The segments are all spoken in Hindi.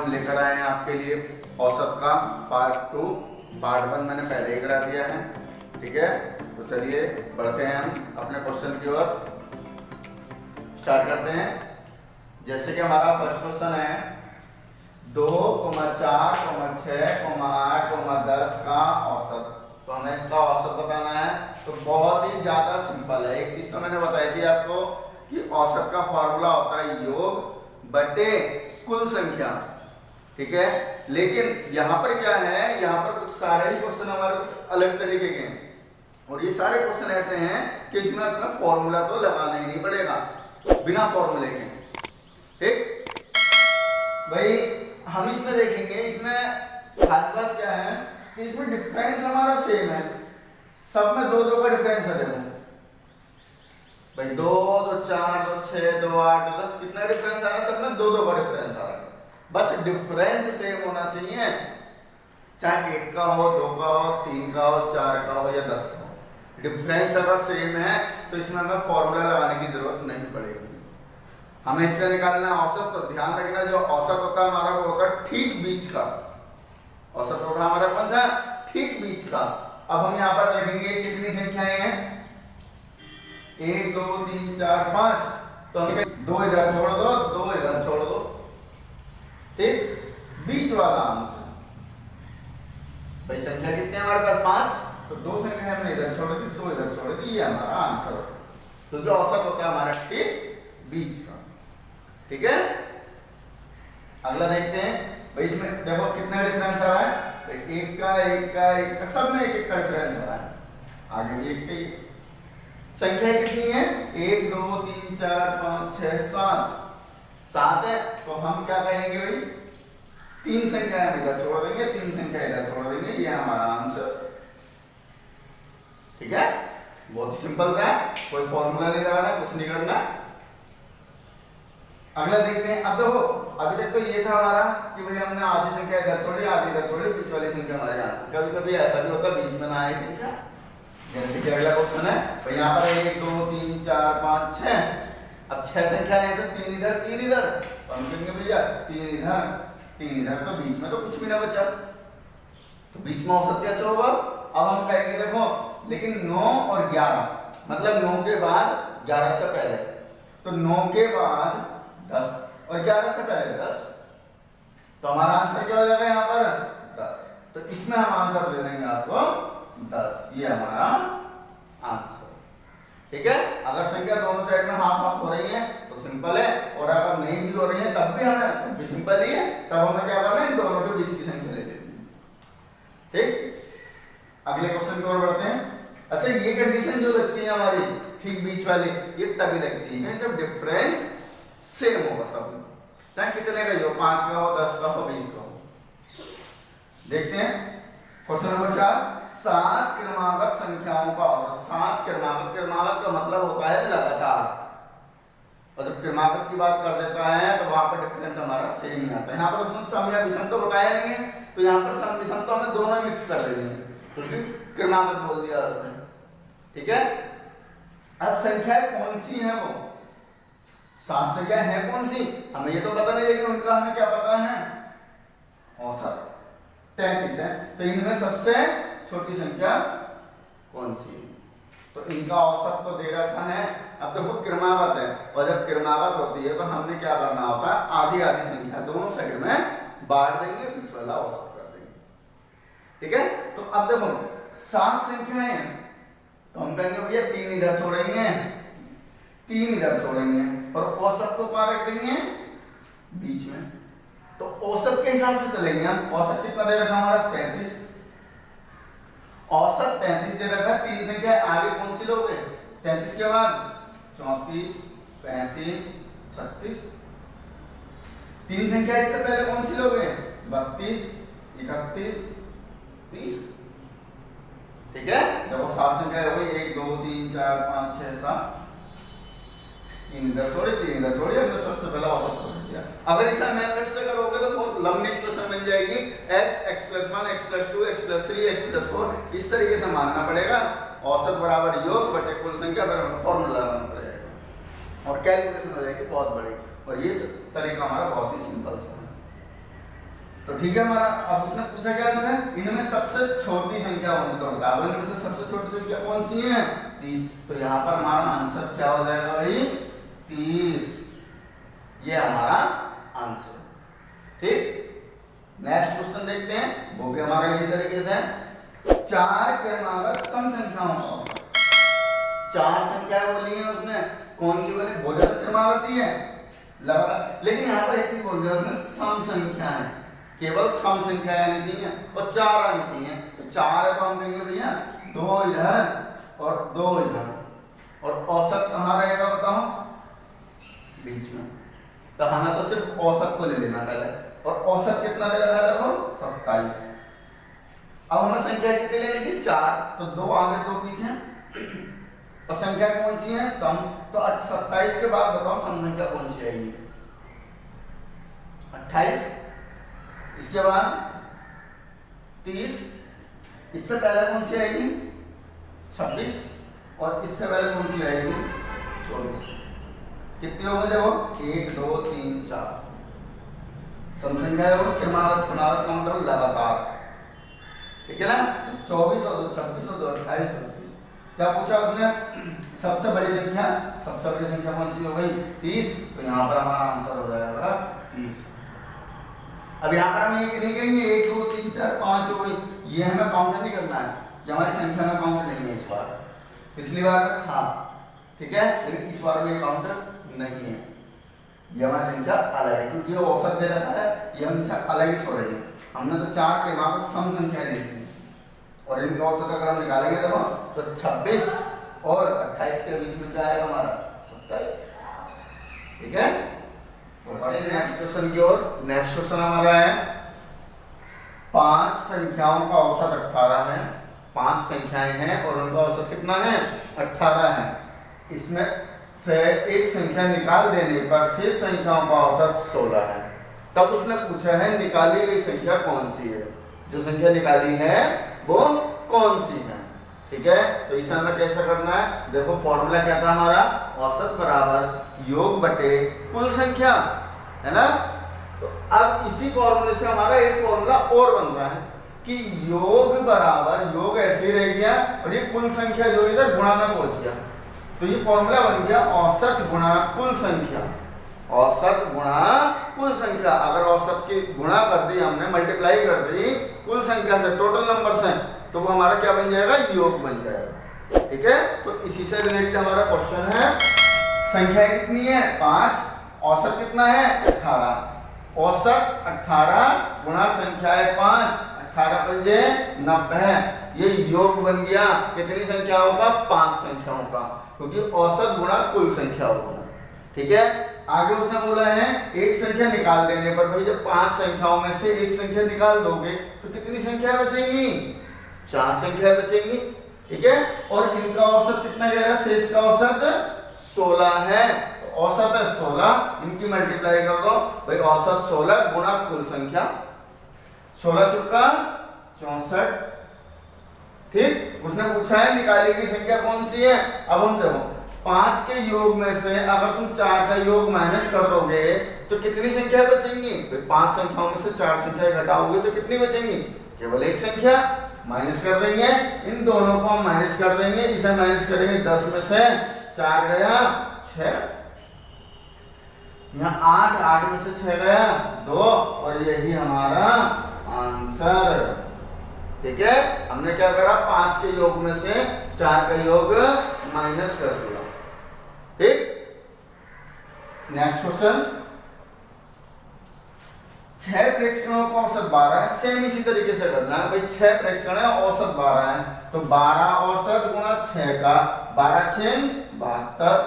हम लेकर आए हैं आपके लिए औसत का पार्ट 2। पार्ट 1 मैंने पहले ही करा दिया है, ठीक है। तो चलिए बढ़ते हैं हम अपने क्वेश्चन की ओर, स्टार्ट करते हैं। जैसे कि हमारा फर्स्ट क्वेश्चन है 2, 4, 6, 8, 10 का औसत। तो हमें इसका औसत बताना है। तो बहुत ही ज्यादा सिंपल है। एक चीज तो मैंने बताई थी आपको कि औसत का फॉर्मूला होता है योग बटे कुल संख्या, ठीक है। लेकिन यहाँ पर क्या है, यहाँ पर कुछ सारे ही क्वेश्चन हमारे कुछ अलग तरीके के हैं और ये सारे क्वेश्चन ऐसे हैं कि इसमें अपना फॉर्मूला तो लगाना ही नहीं पड़ेगा, बिना फॉर्मूले के, ठीक भाई। हम इसमें देखेंगे, इसमें खास बात क्या है कि इसमें डिफरेंस हमारा सेम है, सब में 2 2 का डिफरेंस है। देखो भाई 2 2 4 2 6 2 8 2 10 कितना डिफरेंस आ रहा है, सब में 2 2 का डिफरेंस आ रहा है। बस डिफरेंस सेम होना चाहिए, चाहे 1 का हो, 2 का हो, 3 का हो, 4 का हो या 10 का हो। डिफरेंस अगर सेम है तो इसमें हमें फॉर्मूला लगाने की जरूरत नहीं पड़ेगी। हमें इसका निकालना औसत। तो ध्यान रखना जो औसत होता है हमारा वो होता है ठीक बीच का। औसत होगा हमारा कौन सा, ठीक बीच का। अब हम यहाँ पर देखेंगे कितनी संख्याएं हैं, 1 2 3 4 5। तो हम 2 इधर छोड़ दो, 2 इधर छोड़ दो, ठीक। बीच वाला आंसर भाई संख्या कितने हमारे पास 5, तो 2 संख्या हमने इधर छोड़ दी, 2 इधर छोड़ दी, ये हमारा आंसर। तो जो औसत होता है हमारा ठीक बीच का, ठीक है। अगला देखते हैं भाई, इसमें देखो कितना डिफरेंस आ रहा है, 1 का 1 का 1 का, सब में 1 1 का डिफरेंस आ रहा है। आगे 1 की संख्या कितनी है, 1 2 3 4 5 6 7 है। तो हम क्या कहेंगे भाई, 3 संख्या हम इधर छोड़ देंगे, 3 संख्या इधर छोड़ देंगे, ये हमारा आंसर, ठीक है। बहुत ही सिंपल है, कोई फॉर्मूला नहीं लगाना, कुछ नहीं करना। अगला देखते हैं। अब देखो अभी तक तो ये था हमारा कि भाई हमने आधी संख्या इधर छोड़ी, आधी इधर छोड़ी, बीच वाली संख्या हमारे यहाँ। कभी कभी ऐसा भी होता है बीच में ना आए संख्या। जैसे कि अगला क्वेश्चन है तो यहाँ पर 1 2 3 4 5 6। अब 6 संख्या है तो 3 इधर 3 इधर, तो हम कहेंगे भैया 3 इधर 3 इधर, तो बीच में तो कुछ भी ना बचा, तो बीच में औसत कैसे होगा। अब हम कहेंगे देखो, लेकिन 9 और 11, मतलब 9 के बाद 11 से पहले, तो 9 के बाद 10 और 11 से पहले 10, तो हमारा आंसर क्या हो जाएगा यहाँ पर 10। तो इसमें हम आंसर दे देंगे आपको 10, ये हमारा आंसर, ठीक है। अगर संख्या दोनों साइड में हाफ हाफ हो रही है तो सिंपल है, और अगर नहीं भी हो रही है तब भी हमें भी सिंपल ही है, तब हमें क्या करना है, इन दोनों के बीच की संख्या ले लेनी है, ठीक। अगले क्वेश्चन की ओर बढ़ते हैं। अच्छा, ये कंडीशन जो लगती है हमारी ठीक बीच वाली, ये तभी लगती है जब डिफरेंस सेम होगा सब में, चाहे कितने का हो, 5 का हो, 10 का हो, 20 का हो। देखते हैं क्वेश्चन नंबर 4, 7 क्रमागत संख्याओं का औसत। 7 क्रमागत, क्रमागत का मतलब होता है लगातार, और जब क्रमागत की बात कर देता है तो वहां पर डिफरेंस हमारा सेम ही आता है। यहाँ पर उसने सम या विषम तो बताया नहीं है, तो यहाँ पर सम विषम तो हमें दोनों मिक्स कर देनी है, क्योंकि क्रमागत बोल दिया उसने, ठीक है। अब संख्या कौन सी है, वो 7 संख्या है कौन सी हमें ये तो पता नहीं, लेकिन उनका हमें क्या पता है, औसत 33 है। तो इनमें सबसे छोटी संख्या कौन सी है, तो इनका औसत तो दे रखा है। अब देखो क्रमागत है, और जब क्रमागत होती है तो हमने क्या करना होता है, आधी आधी संख्या दोनों साइड में बांट देंगे, बीच वाला औसत कर देंगे, ठीक है। तो अब देखो 7 संख्याएं हैं, तो हम कहेंगे भैया 3 इधर छोड़ेंगे, 3 इधर छोड़ेंगे, और औसत को कहाँ रख देंगे, बीच में। तो औसत के हिसाब से चलेंगे हम। औसत कितना दे रखा हमारा 33, औसत 33 दे रखा। 3 संख्या आगे कौन सी लोगे, 33 के बाद 34 35 36। 3 संख्या इससे पहले कौन सी लोगे, 32 31 30, ठीक है। देखो 7 संख्या हो गई, 1 2 3 4 5 6 7, 3 इधर छोड़े 3 इधर छोड़े, हमने सबसे पहला औसत कर दिया। अगर इसे मेथड से करोगे तो बहुत लंबी इक्वेशन बन जाएगी, x x + 1 x + 2 x + 3 x + 4, इस तरीके से मानना पड़ेगा। औसत बराबर योग बटे कुल संख्या बराबर फॉर्मूला लगाना पड़ेगा, और कैलकुलेशन हो जाएगी बहुत बड़ी। और ये तरीका हमारा बहुत ही सिंपल सा है। तो ठीक है हमारा। अब उसने पूछा क्या हमसे, इनमें सबसे छोटी संख्या कौन सी, तो बताओ इनमें से सबसे छोटी संख्या कौन सी है, 30। तो यहाँ पर हमारा आंसर क्या हो जाएगा भाई, 30। ये हमारा आंसर। ठीक, नेक्स्ट क्वेश्चन देखते हैं, वो भी हमारा इसी तरीके से है। 4 क्रमागत सम संख्याओं का औसत। 4 संख्या बोली है उसने, कौन सी बोली, भोजन क्रमागत ही है लगातार, लेकिन यहाँ पर एक चीज बोल दिया उसने, सम संख्या है, केवल सम संख्या आनी चाहिए और 4 आनी चाहिए। तो 4 है तो हम कहेंगे भैया 2 इधर और 2 इधर, और औसत कहाँ रहेगा बताओ, बीच में। तो हमें तो सिर्फ औसत को ले लेना पहले, और औसत कितना दे रखा है देखो, 27। अब हमें संख्या कितनी लेनी थी, 4, तो 2 आगे 2 पीछे, और संख्या कौन सी है, सम। तो 27 के बाद बताओ सम संख्या कौन सी आएगी, 28, इसके बाद 30, इससे पहले कौन सी आएगी 26, और इससे पहले कौन सी आएगी 24। कितने हो गए देखो, 1 2 3 4 सम संख्या है वो, क्रमागत पुनरावृत्त का मतलब लगातार। ठीक है ना, 24 और 2 26 और 2 28। क्या पूछा उसने, सबसे बड़ी संख्या, सबसे बड़ी संख्या कौन सी हो गई 30। तो यहाँ पर हमारा आंसर हो जाएगा 30। अब यहाँ पर हम ये नहीं कहेंगे 1 2 3 4 5 हो गई, ये हमें काउंट नहीं करना है, ये हमारी संख्या में काउंट नहीं है इस बार, पिछली बार तक था। ठीक है, लेकिन इस बार में काउंट नहीं है, ये हमारी संख्या अलग है, क्योंकि ये औसत दे रखा है, ये हम इसे अलग ही छोड़ेंगे। हमने तो 4 के वहां पर सम संख्या ली थी, और इनके औसत अगर हम निकालेंगे देखो तो 26 और 28 के बीच में क्या आएगा हमारा 27। ठीक है, तो बढ़े नेक्स्ट क्वेश्चन की ओर। नेक्स्ट क्वेश्चन हमारा है, 5 संख्याओं का औसत 18 है। 5 संख्याएं हैं और उनका औसत कितना है 18 है। इसमें से एक संख्या निकाल देने पर शेष संख्याओं का औसत 16 है। तब उसने पूछा है निकाली गई संख्या कौन सी है, जो संख्या निकाली है वो कौन सी है। ठीक है, तो इसे हमें कैसे करना है, देखो फॉर्मूला क्या था हमारा, औसत बराबर योग बटे कुल संख्या, है ना। तो अब इसी फॉर्मूले से हमारा एक फॉर्मूला और बन रहा है कि योग बराबर, योग ऐसे ही रह गया और ये कुल संख्या जो इधर गुणा में पहुंच गया, तो ये फॉर्मूला बन गया औसत गुणा कुल संख्या। औसत गुणा कुल संख्या, अगर औसत की गुणा कर दी हमने, मल्टीप्लाई कर दी कुल संख्या से, टोटल नंबर से, तो वो हमारा क्या बन जाएगा, योग बन जाएगा। ठीक है, तो इसी से रिलेटेड हमारा क्वेश्चन है, संख्या कितनी है 5, औसत कितना है 18। औसत 18 गुणा संख्या है 5, 18 पंजे 90, ये योग बन गया कितनी संख्याओं का, 5 संख्याओं का, क्योंकि औसत गुणा कुल संख्या होगा। ठीक है, आगे उसने बोला है एक संख्या निकाल देने पर, भाई जब 5 संख्याओं में से एक संख्या निकाल दोगे तो कितनी संख्या बचेंगी, 4 संख्या बचेंगी। ठीक है, और इनका औसत कितना कह रहा है, शेष का औसत 16 है, तो औसत है 16, इनकी मल्टीप्लाई कर दो भाई, औसत 16 गुणा कुल संख्या, 16 चौका 64। ठीक, उसने पूछा है निकाली गई संख्या कौन सी है। अब हम देखो 5 के योग में से अगर तुम 4 का योग माइनस कर दोगे तो कितनी संख्या बचेंगी, 5 संख्याओं में से 4 संख्या घटाओगे तो कितनी बचेंगी, केवल एक संख्या। माइनस कर देंगे, इन दोनों को हम माइनस कर देंगे, इसे माइनस करेंगे, 10 में से 4 गया 6, यहाँ 8 में से 6 गया 2, और यही हमारा आंसर। ठीक है, हमने क्या करा, 5 के योग में से 4 का योग माइनस कर दिया। ठीक, नेक्स्ट क्वेश्चन, 6 प्रेक्षणों का औसत 12 है। सेम इसी तरीके से करना है भाई, 6 प्रेक्षण है, औसत 12 है, तो 12 औसत गुणा 6 का, 12 6 72।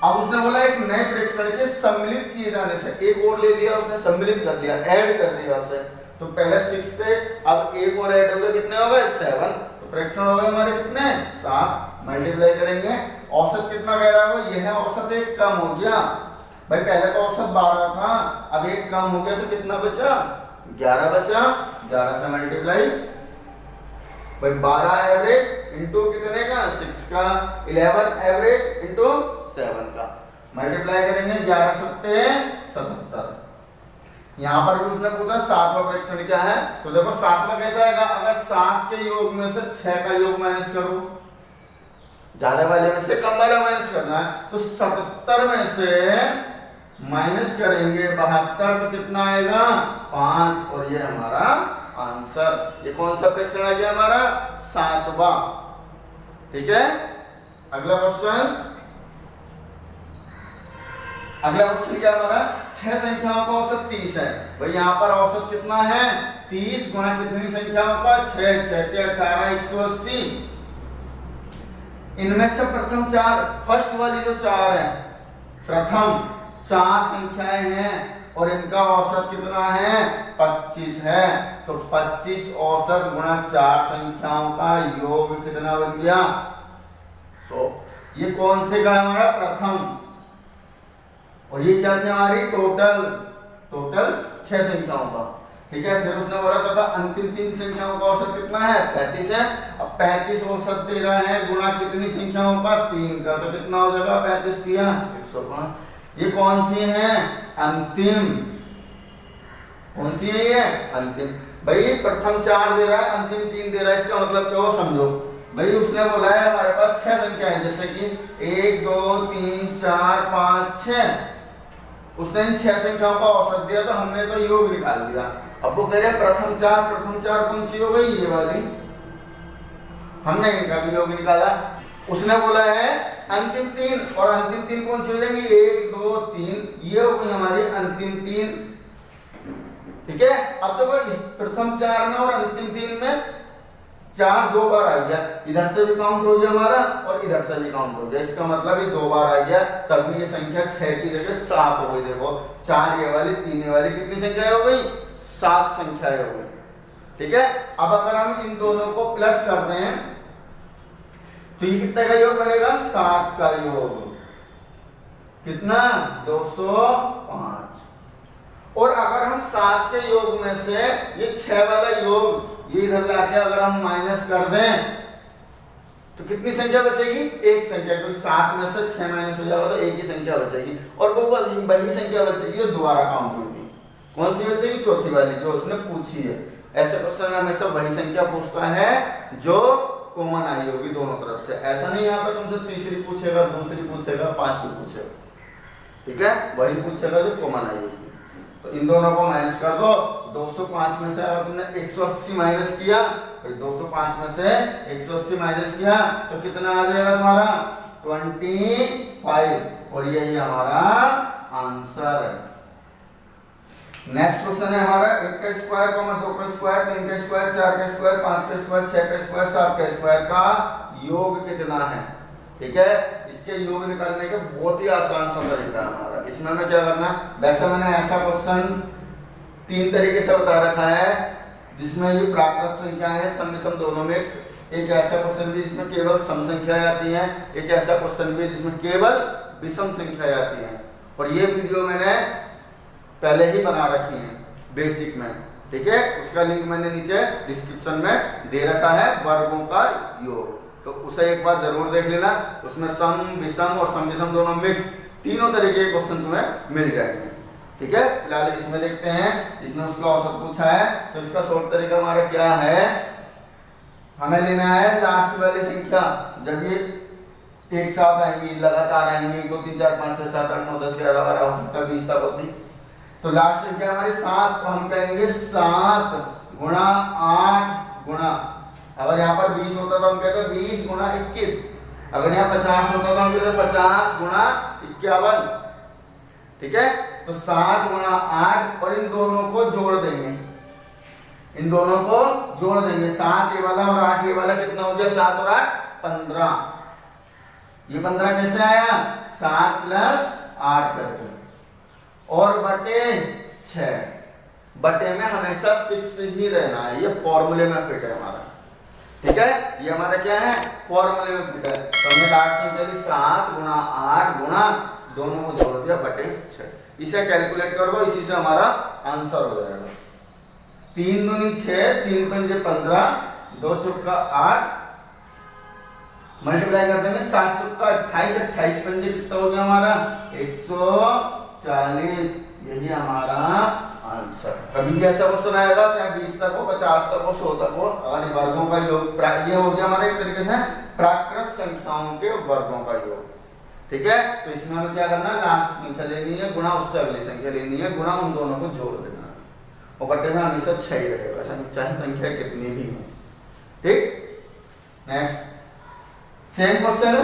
अब उसने बोला एक नए प्रेक्षण के सम्मिलित किए जाने से, एक और ले लिया उसने, सम्मिलित कर लिया, ऐड कर दिया उसे, तो पहले 6 थे, अब एक और ऐड हो गया, कितने हो गए 7, तो प्रेक्षण हो गए हमारे कितने 7, मल्टीप्लाई करेंगे, औसत कितना कह रहा है, यह औसत एक कम हो गया भाई, पहले तो औसत 12 था, अब एक कम हो गया तो कितना बचा 11 बचा, 11 से मल्टीप्लाई भाई, 12 एवरेज इंटू कितने का 6 का, 11 एवरेज इंटू 7 का, मल्टीप्लाई करेंगे, 11 सत्ते 77, यहाँ पर भी उसने पूछा सातवां फ्रैक्शन क्या है, तो देखो सातवां कैसा आएगा, अगर 7 के योग में से 6 का योग माइनस करो, ज्यादा वाले में से कम वाला माइनस करना है, तो 77 में से माइनस करेंगे 72 तो कितना आएगा 5, और ये हमारा आंसर। ये कौन सा फ्रैक्शन आ गया हमारा 7वां। ठीक है, अगला क्वेश्चन क्या हमारा, 6 संख्याओं का औसत 30 है। भाई यहाँ पर औसत कितना है 30 गुणा कितनी संख्याओं का 6, 6 के 18 180। इनमें से प्रथम 4, फर्स्ट वाली जो 4 है, प्रथम 4 संख्याएं हैं और इनका औसत कितना है 25 है, तो 25 औसत गुणा 4 संख्याओं का योग कितना बन गया 100। ये कौन से का हमारा प्रथम, और ये क्या थी हमारी टोटल 6 संख्याओं का। ठीक है, फिर उसने बोला था अंतिम 3 संख्याओं का औसत कितना है 35 है। अब 35 औसत दे रहा है गुणा कितनी संख्याओं का 3 का, तो कितना हो जाएगा 35 दिया 105। ये कौन सी है अंतिम, कौन सी है ये अंतिम। भाई प्रथम 4 दे रहा है, अंतिम 3 दे रहा है, इसका मतलब क्या हो समझो। भाई उसने बोला है हमारे पास 6 संख्याएं, जैसे कि 1 2 3 4 5 6, उसने इन 6 संख्याओं का औसत दिया, तो हमने तो योग निकाल दिया। अब वो कह रहे प्रथम 4 कौन सी हो गई, ये वाली, हमने इनका भी योग निकाला। उसने बोला है अंतिम 3, और अंतिम 3 कौन सी हो जाएंगी 1 2 3, ये हो गई हमारी अंतिम 3। ठीक है, अब देखो इस प्रथम 4 में और अंतिम 3 में 4 2 बार आ गया, इधर से भी काउंट हो गया हमारा और इधर से भी काउंट हो गया, इसका मतलब ये 2 बार आ गया, तभी ये संख्या 6 की जगह 7 हो गई। देखो 4 ये वाली 3 ये वाली कितनी संख्या हो गई 7 संख्याएं हो गई। ठीक है, अब अगर हम इन दोनों को प्लस कर दें तो ये कितने का योग बनेगा 7 का योग, कितना 205। और अगर हम 7 के योग में से ये 6 वाला योग ये इधर लाके अगर हम माइनस कर दें तो कितनी संख्या बचेगी, एक संख्या, क्योंकि 7 में से 6 माइनस हो जाएगा तो एक ही संख्या बचेगी, और वो वही संख्या बचेगी जो दोबारा काउंट होगी। कौन सी बचेगी, चौथी वाली जो उसने पूछी है। ऐसे क्वेश्चन में हमेशा वही संख्या पूछता है जो कॉमन आई होगी दोनों तरफ से। ऐसा नहीं यहाँ पर तुमसे तीसरी पूछेगा, दूसरी पूछेगा, पांचवी पूछेगा। ठीक है, वही पूछेगा जो कॉमन आई होगी। तो इन दोनों को माइनस कर दो, 205 में से अगर तुमने 180 माइनस किया, भाई 205 में से 180 माइनस किया तो कितना आ जाएगा तुम्हारा 25, और यही हमारा आंसर है। नेक्स्ट क्वेश्चन है हमारा 1 का स्क्वायर, 2 का स्क्वायर, 3 का स्क्वायर, 4 का स्क्वायर, 5 का स्क्वायर, 6 का स्क्वायर, 7 का स्क्वायर का योग कितना है। ठीक है, इसके योग निकालने का बहुत ही आसान सा तरीका है हमारा। इसमें हमें क्या करना है, वैसे मैंने ऐसा क्वेश्चन 3 तरीके से बता रखा है जिसमें ये प्राकृत संख्या है सम विषम दोनों मिक्स, एक ऐसा क्वेश्चन भी जिसमें केवल सम संख्याएं आती हैं, एक ऐसा क्वेश्चन भी जिसमें केवल विषम संख्याएं आती हैं, और ये वीडियो मैंने पहले ही बना रखी है बेसिक में। ठीक है, उसका लिंक मैंने नीचे डिस्क्रिप्शन में दे रखा है, वर्गों का योग, तो उसे एक बार जरूर देख लेना। उसमें सम विषम और सम विषम दोनों मिक्स तीनों तरीके के क्वेश्चन तुम्हें मिल जाएंगे। ठीक है, फिलहाल इसमें देखते हैं, इसमें उसका औसत पूछा है, तो इसका शॉर्ट तरीका हमारा क्या है, हमें लेना है लास्ट वाली संख्या, जब ये एक साथ आएंगी लगातार आएंगी, 1 2 3 4 5 6 7 8 9 10 11 12 हो सकता है 20 तक होती, तो लास्ट संख्या हमारी 7, तो हम कहेंगे 7 गुणा 8 गुणा, अगर यहाँ पर 20 होता तो हम कहते 20 गुणा 21, अगर यहाँ 50 होता तो हम कहते 50 गुणा 51। ठीक है, तो 7 गुणा 8, और इन दोनों को जोड़ देंगे, इन दोनों को जोड़ देंगे, 7 ये वाला और 8 ये वाला कितना हो गया 7 और 8 15। ये 15 कैसे आया 7 प्लस 8 करके, और बटे 6, बटे में हमेशा 6 ही रहना है, ये फॉर्मूले में फिट है हमारा। ठीक है, ये हमारा क्या है फॉर्मूले में फिट है, तो हमने लास्ट संख्या ली 7 गुणा 8 गुणा दोनों को जोड़ दिया बटे 6, इसे कैलकुलेट कर दो, इसी से हमारा आंसर हो जाएगा 3 दूनी 6, 3 पंजे 15, 2 चौका 8, मल्टीप्लाई कर देंगे 7 चौका 28, 28 पंजे कितना हो गया हमारा 140, यही हमारा आंसर। कभी भी ऐसा क्वेश्चन आएगा चाहे 20 तक हो, 50 तक हो, 100 तक हो, और वर्गों का योग, ये हो गया हमारा एक तरीके से प्राकृत संख्याओं के वर्गों का योग। ठीक है, तो इसमें हमें क्या करना है, लास्ट संख्या लेनी है गुणा उससे अगली संख्या लेनी है, गुणा उन दोनों को जोड़ देना है, और बटे में हमेशा 6 ही रहेगा चाहे संख्या कितनी भी हो। ठीक, नेक्स्ट सेम क्वेश्चन है,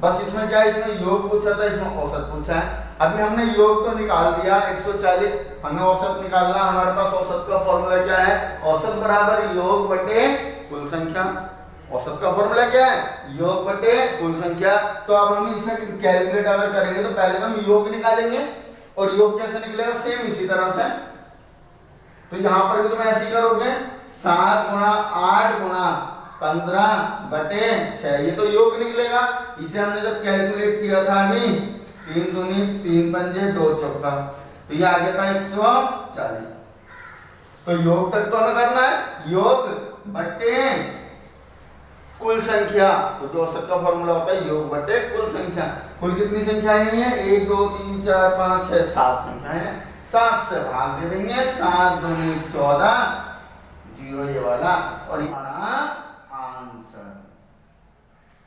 बस इसमें क्या है, इसमें योग पूछा था, इसमें औसत पूछा है। अभी हमने योग तो निकाल दिया 140, हमें औसत निकालना। हमारे पास औसत का फॉर्मूला क्या है, औसत बराबर योग बटे कुल संख्या। औसत का फॉर्मूला क्या है, योग बटे कुल संख्या। तो अब हम इसे कैलकुलेट अगर करेंगे तो पहले हम योग निकालेंगे, और योग कैसे निकलेगा, सेम इसी तरह से। तो यहाँ पर भी तुम ऐसे ही करोगे, 7 गुणा 8 गुणा 15 बटे 6, ये तो योग निकलेगा। इसे हमने जब कैलकुलेट किया था अभी, 3 दूनी 3 पंजे 2 चौका, तो ये आ गया 140। तो योग तक तो हमें करना है, योग बटे कुल संख्या। तो जो औसत का फॉर्मूला होता है योग बटे कुल संख्या। कुल कितनी संख्या है, 1 2 3 4 5 6 7 संख्या है, 7 से भाग दे देंगे, 7 दूनी 14, 0 ये वाला, और हमारा आंसर।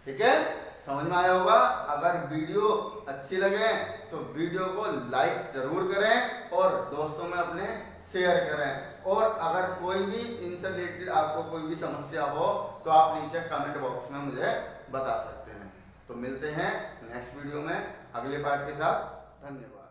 ठीक है, समझ में आया होगा। अगर वीडियो अच्छी लगे तो वीडियो को लाइक जरूर करें और दोस्तों में अपने शेयर करें, और अगर कोई भी इनसे रिलेटेड आपको कोई भी समस्या हो तो आप नीचे कमेंट बॉक्स में मुझे बता सकते हैं। तो मिलते हैं नेक्स्ट वीडियो में अगले पार्ट के साथ। धन्यवाद।